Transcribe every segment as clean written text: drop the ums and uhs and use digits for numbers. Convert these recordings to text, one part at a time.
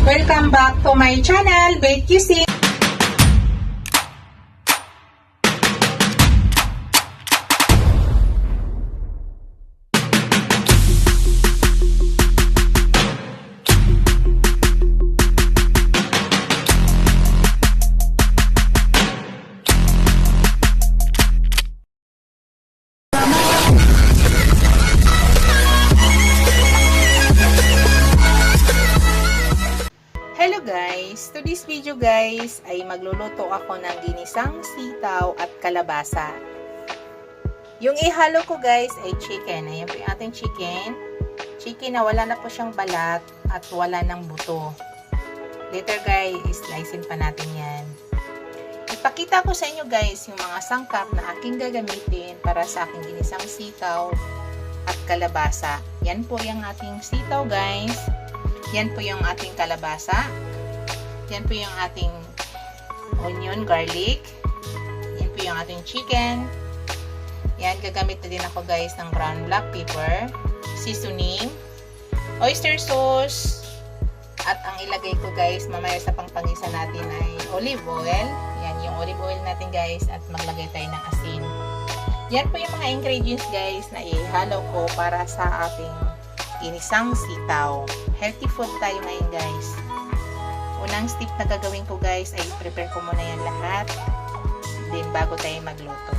Welcome back to my channel, Bake QC. Hello guys! To this video guys ay magluluto ako ng ginisang sitaw at kalabasa. Yung ihalo ko guys ay chicken. Ayan po yung ating chicken. Chicken na wala na po siyang balat at wala ng buto. Later guys, slicein pa natin yan. Ipakita ko sa inyo guys yung mga sangkap na aking gagamitin para sa aking ginisang sitaw at kalabasa. Yan po yung ating sitaw guys. Yan po yung ating kalabasa. Yan po yung ating onion, garlic. Yan po yung ating chicken. Yan, gagamit na din ako guys ng brown black pepper, seasoning, oyster sauce, at ang ilagay ko guys mamaya sa pangpangisa natin ay olive oil. Yan yung olive oil natin guys at maglagay tayo ng asin. Yan po yung mga ingredients guys na ihalo ko para sa ating ginisang sitaw. Healthy food tayo ngayon guys. Unang step na gagawin ko guys ay prepare ko muna yan lahat. Then bago tayo magluto.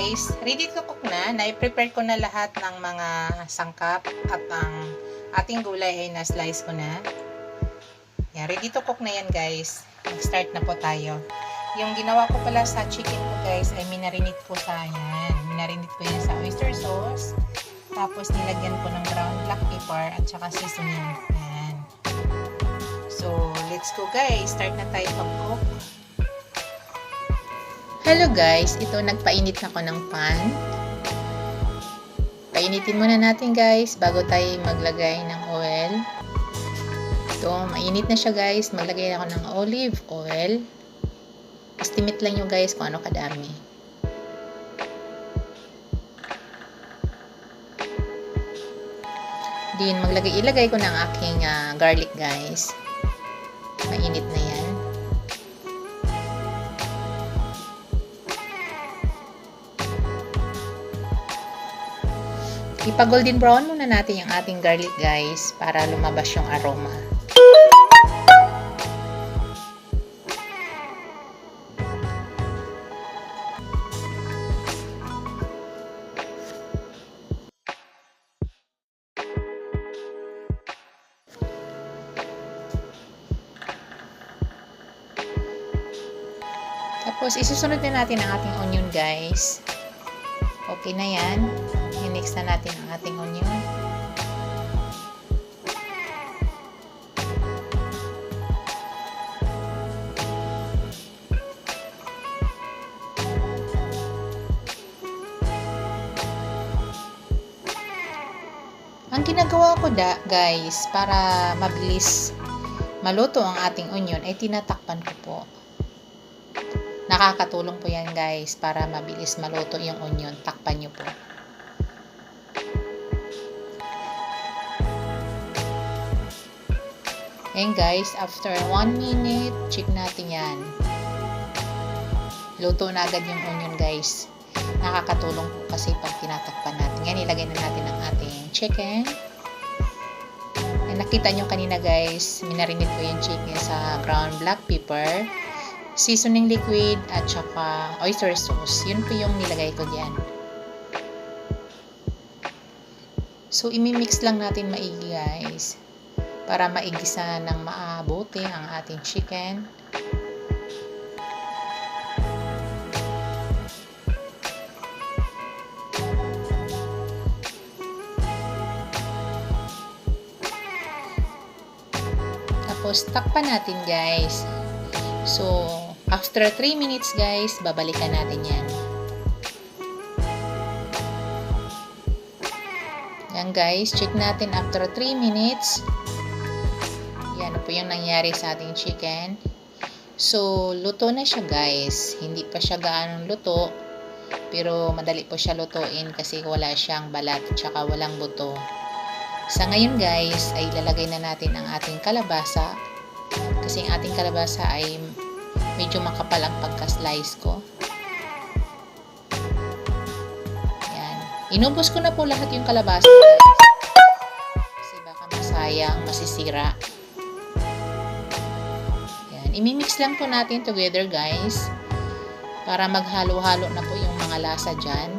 guys, ready to cook na. Na-prepare ko na lahat ng mga sangkap at ang ating gulay ay na-slice ko na. Yan, ready to cook na yan guys. Mag-start na po tayo. Yung ginawa ko pala sa chicken ko guys ay minarinate ko sa yan. Minarinate ko yan sa oyster sauce. Tapos nilagyan ko ng ground black pepper at saka seasoning. Yan. So, let's go guys. Start na tayo pag-cook. Hello guys, ito nagpainit na ako ng pan. Painitin muna natin guys bago tayo maglagay ng oil. Ito, mainit na siya guys. Maglagay ako ng olive oil. Estimate lang nyo guys kung ano kadami. Din, ilagay ko ng aking garlic guys. Mainit na yan. Ipa-golden brown muna natin yung ating garlic guys para lumabas yung aroma. Tapos isusunod na natin ang ating onion guys. Okay na yan. I-mix na natin ang ating onion. Ang ginagawa ko guys, para mabilis maluto ang ating onion, ay tinatakpan ko po. Nakakatulong po yan guys, para mabilis maluto yung onion. Takpan nyo po. And guys, after 1 minute, check natin yan. Luto na agad yung onion guys. Nakakatulong po kasi pag tinatakpan natin. Yan, ilagay na natin ang ating chicken. And nakita nyo kanina guys, minarinate ko yung chicken sa ground black pepper, seasoning liquid, at saka oyster sauce. Yun po yung nilagay ko dyan. So, imimix lang natin maigi guys, para maigisa ng maabuti ang ating chicken. Tapos, takpan natin guys. So, after 3 minutes guys, babalikan natin yan. Yan guys, check natin after 3 minutes. Yan po yung nangyari sa ating chicken. So, luto na siya guys. Hindi pa siya gaanong luto, pero madali po siya lutuin kasi wala siyang balat tsaka walang buto. Sa ngayon guys, ay lalagay na natin ang ating kalabasa. Kasi ang ating kalabasa ay medyo makapal ang pagka-slice ko. Yan. Inubos ko na po lahat yung kalabasa guys. Kasi baka masayang, masisira. Imimix lang po natin together guys, para maghalo-halo na po yung mga lasa dyan.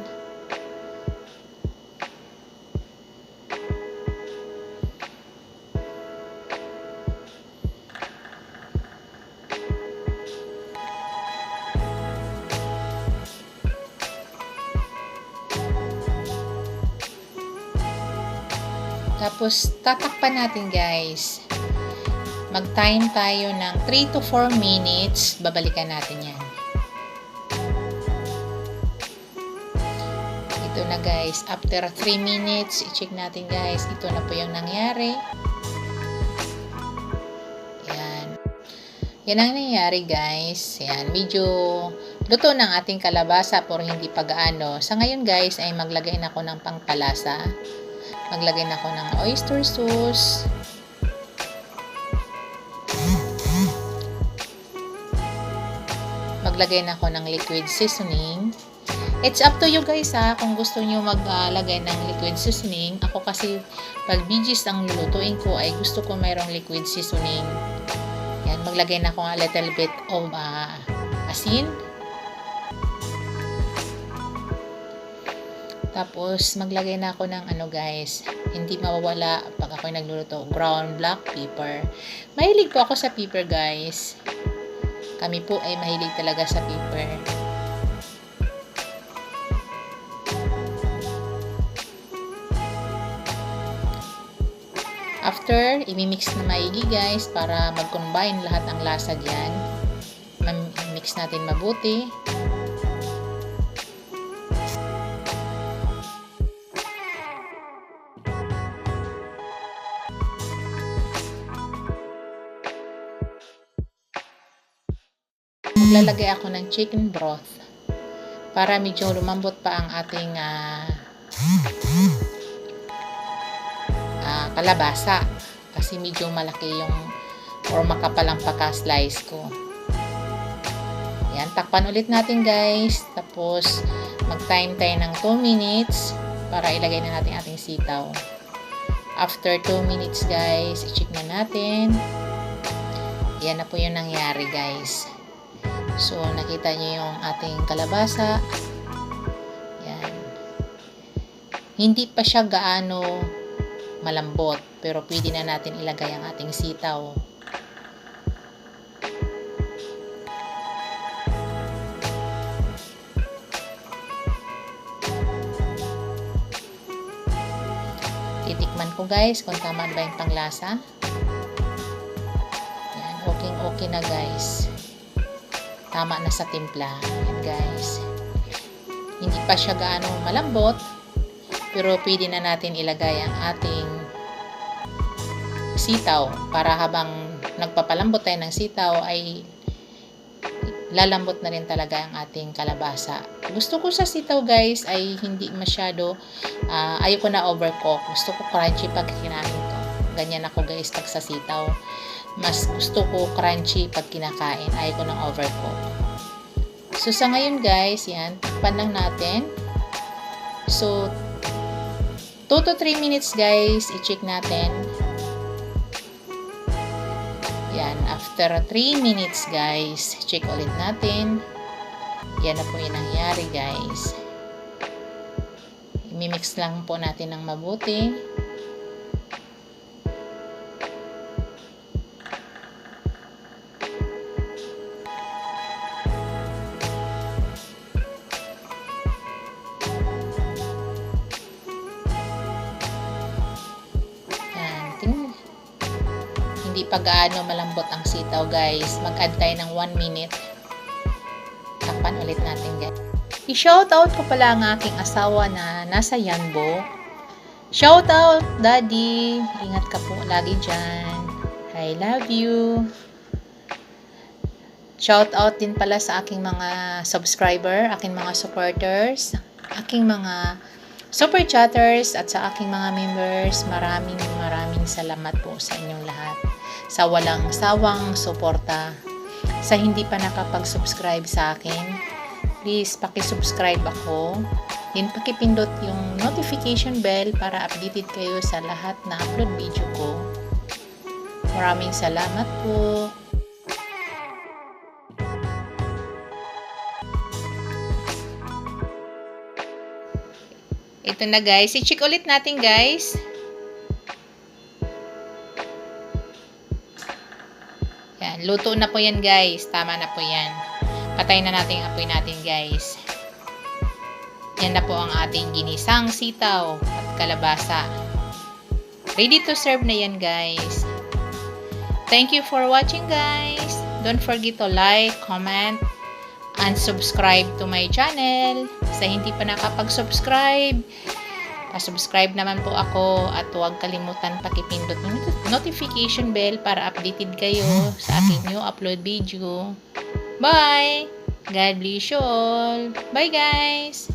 Tapos tatakpan natin guys. Mag-time tayo ng 3 to 4 minutes. Babalikan natin yan. Ito na guys. After 3 minutes, i-check natin guys. Ito na po yung nangyari. Yan. Yan ang nangyari guys. Yan. Medyo luto ng ating kalabasa pero hindi pa gaano. Sa ngayon guys ay maglagay na ako ng pangpalasa. Maglagay na ako ng oyster sauce. Maglagay na ako ng liquid seasoning. It's up to you guys ha, kung gusto nyo maglagay ng liquid seasoning. Ako kasi pag veggies ang lulutuin ko ay gusto ko mayroong liquid seasoning. Yan, maglagay na ako ng a little bit of asin. Tapos, maglagay na ako ng ano guys, hindi mawawala pag ako'y nagluluto, ground black pepper. Mahilig po ako sa pepper guys. Kami po ay mahilig talaga sa pepper. After, imimix na maigi guys para mag-combine lahat ng lasa dyan. Mix natin mabuti. Maglalagay ako ng chicken broth para medyo lumambot pa ang ating kalabasa kasi medyo malaki yung or makapal ang pagka-slice ko. Yan, takpan ulit natin guys. Tapos mag-time tayo ng 2 minutes para ilagay na natin ating sitaw. After 2 minutes guys, i-check na natin. Yan na po yung nangyari guys. So, nakita nyo yung ating kalabasa. Yan. Hindi pa siya gaano malambot, pero pwede na natin ilagay ang ating sitaw. Titikman ko guys kung tama ba yung panglasa. Yan, okay na guys. Tama na sa timpla. Yan guys. Hindi pa siya gaano malambot, pero pwede na natin ilagay ang ating sitaw para habang nagpapalambot tayo ng sitaw ay lalambot na rin talaga ang ating kalabasa. Gusto ko sa sitaw guys ay hindi masyado ayoko na overcook. Gusto ko crunchy pag kinain ko. Ganyan ako guys pag sa sitaw. Mas gusto ko crunchy pag kinakain. Ayoko ng overcook. So sa ngayon guys, yan, takpan lang natin. So 2 to 3 minutes guys, i-check natin. Yan, after 3 minutes guys, check ulit natin. Yan na po yung nangyari guys. I-mix lang po natin ng mabuti. Hindi pa gaano malambot ang sitaw guys. Mag-add tayo ng 1 minute. Takpan ulit natin guys. I-shoutout ko pala ang aking asawa na nasa Yanbo. Shoutout daddy. Ingat ka po lagi dyan. I love you. Shoutout din pala sa aking mga subscriber, aking mga supporters, aking mga super chatters at sa aking mga members. Maraming salamat po sa inyong lahat. Sa walang sawang suporta. Sa hindi pa nakapag-subscribe sa akin, please paki-subscribe ako. Then paki-pindot yung notification bell para updated kayo sa lahat na upload video ko. Maraming salamat po. Ito na guys. I-check ulit natin guys. Yan. Luto na po yan guys. Tama na po yan. Patayin na natin ang apoy natin guys. Yan na po ang ating ginisang sitaw at kalabasa. Ready to serve na yan guys. Thank you for watching guys. Don't forget to like, comment, and subscribe to my channel. Sa hindi pa nakapag-subscribe, subscribe naman po ako at huwag kalimutan pakipindot ng notification bell para updated kayo sa aking new upload video. Bye! God bless you all! Bye guys!